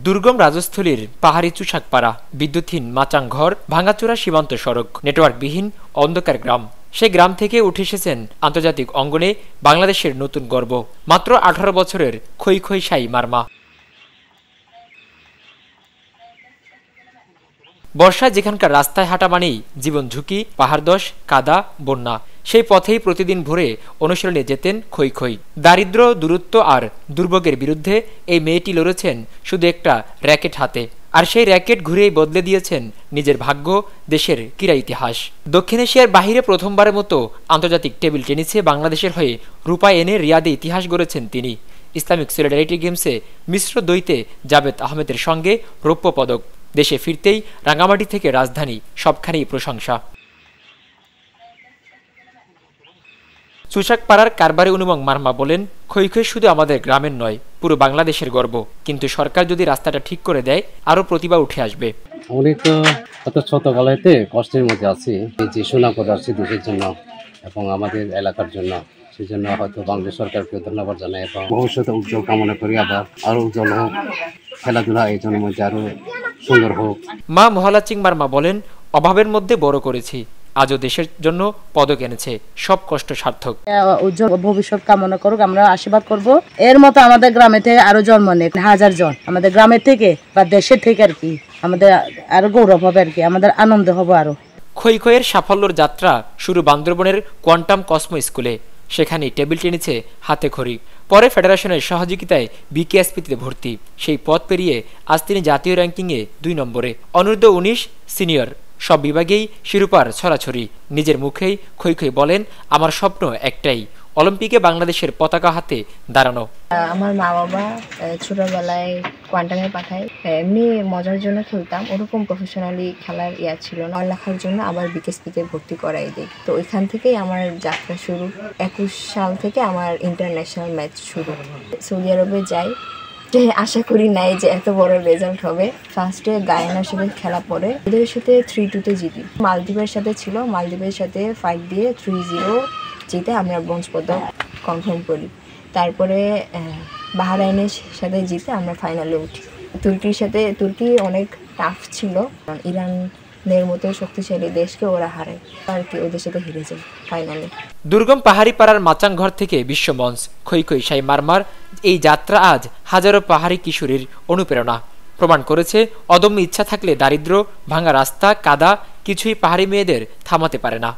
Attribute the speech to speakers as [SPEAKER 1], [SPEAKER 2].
[SPEAKER 1] দুর্গম রাজস্থলীর পাহাড়ি চুষাকপাড়া, বিদ্যুৎহীন মাচাং ঘর, ভাঙাচোরা সীমান্ত সড়ক, নেটওয়ার্কবিহীন অন্ধকার গ্রাম। সেই গ্রাম থেকে উঠে এসেছেন আন্তর্জাতিক অঙ্গনে বাংলাদেশের নতুন গর্ব, মাত্র 18 বছরের খই খই সাই মারমা। বর্ষায় যেখানকার রাস্তায় হাঁটা মানেই জীবন ঝুঁকি, পাহাড়ধস, কাদা, বন্যা, সেই পথেই প্রতিদিন ভোরে অনুশীলনে যেতেন খই খই। দারিদ্র, দূরত্ব আর দুর্ভোগের বিরুদ্ধে এই মেয়েটি লড়েছেন শুধু একটা র্যাকেট হাতে, আর সেই র্যাকেট ঘুরেই বদলে দিয়েছেন নিজের ভাগ্য, দেশের ক্রীড়া ইতিহাস। দক্ষিণ এশিয়ার বাহিরে প্রথমবারের মতো আন্তর্জাতিক টেবিল টেনিসে বাংলাদেশের হয়ে রূপা এনে রিয়াদে ইতিহাস গড়েছেন তিনি। ইসলামিক সলিডারিটি গেমসে মিশ্র দ্বৈতে জাবেদ আহমেদের সঙ্গে রৌপ্য পদক। দেশে ফিরতেই রাঙামাটি থেকে রাজধানী, সবখানেই প্রশংসা। চুষাকপাড়ার কারবারি অনুমং মারমা বলেন, খই খই শুধু আমাদের গ্রামের নয়, পুরো বাংলাদেশের গর্ব। কিন্তু সরকার যদি রাস্তাটা ঠিক করে দেয়, আরো প্রতিভা উঠে আসবে।
[SPEAKER 2] উনি তো অত ছোটবেলাতে কষ্টের মধ্যে আছি, যে সুনাম করে আসছি দেশের জন্য এবং আমাদের এলাকার জন্য। সেই জন্য হয়তো বাংলাদেশ সরকারকে ধন্যবাদ জানাই এবং ভবিষ্যতে উজ্জ্বল কামনা করি, আবার আরো উজ্জ্বল হোক খেলাধুলা, এই জন্য মধ্যে আরো সুন্দর হোক।
[SPEAKER 1] মা মহালা চিং মারমা বলেন, অভাবের মধ্যে বড় করেছি, আজও দেশের জন্য পদক এনেছে, সব কষ্ট সার্থক।
[SPEAKER 3] উজ্জ্বল ভবিষ্যৎ কামনা করুক, আমরা আশীর্বাদ করব। এর মতো আমাদের গ্রামে থেকে আরো জন্ম নেই, 1000 জন আমাদের গ্রামের থেকে বা দেশের থেকে আর কি, আমাদের আরো গৌরব হবে আর কি, আমাদের আনন্দ হবে আরো।
[SPEAKER 1] খই খইয়ের সাফল্যর যাত্রা শুরু বান্দরবনের কোয়ান্টাম কসমো স্কুলে। সেখানে টেবিল টেনিসে হাতে খড়ি, পরে ফেডারেশনের সহযোগিতায় বিকেএসপিতে ভর্তি। সেই পথ পেরিয়ে আজ তিনি জাতীয় র্যাঙ্কিংয়ে 2 নম্বরে। অনূর্ধ্ব 19 সিনিয়র সব বিভাগেই শিরোপার ছড়াছড়ি। নিজের মুখেই খই খই বলেন, আমার স্বপ্ন একটাই, অলিম্পিকে বাংলাদেশের পতাকা হাতে দাঁড়ানো।
[SPEAKER 4] আমার মা বাবা ছোটবেলায় কোয়ান্টামে পাঠায়, এমনি মজার জন্য খেলতাম, ওরকম প্রফেশনালি খেলার ছিল না। লেখার জন্য আবার বিকেএসপিতে ভর্তি করাই দিই। তো ওইখান থেকেই আমার যাত্রা শুরু। 21 সাল থেকে আমার ইন্টারন্যাশনাল ম্যাচ শুরু। সৌদি আরবে যাই, আশা করি নাই যে এত বড় রেজাল্ট হবে। ফার্স্টে গায়ানার সাথে খেলা পরে ওদের সাথে 3-2 জিতি। মালদ্বীপের সাথে ছিল, মালদ্বীপের সাথে ফাইট দিয়ে 3-0 জিতে আমরা ব্রোঞ্জ পদক কনফার্ম করি। তারপরে বাহরাইনের সাথে জিতে আমরা ফাইনালে উঠি। তুর্কি অনেক টাফ ছিল, ইরানের মতো শক্তিশালী দেশকে ওরা হারায় আর কি, ওদের সাথে হেরে যায় ফাইনালে।
[SPEAKER 1] দুর্গম পাহাড়ি পাড়ার মাচাং ঘর থেকে বিশ্বমঞ্চ, খই খই সাই মারমার এই যাত্রা আজ হাজারো পাহাড়ি কিশোরীর অনুপ্রেরণা। প্রমাণ করেছে অদম্য ইচ্ছা থাকলে দারিদ্র, ভাঙা রাস্তা, কাদা কিছুই পাহাড়ি মেয়েদের থামাতে পারে না।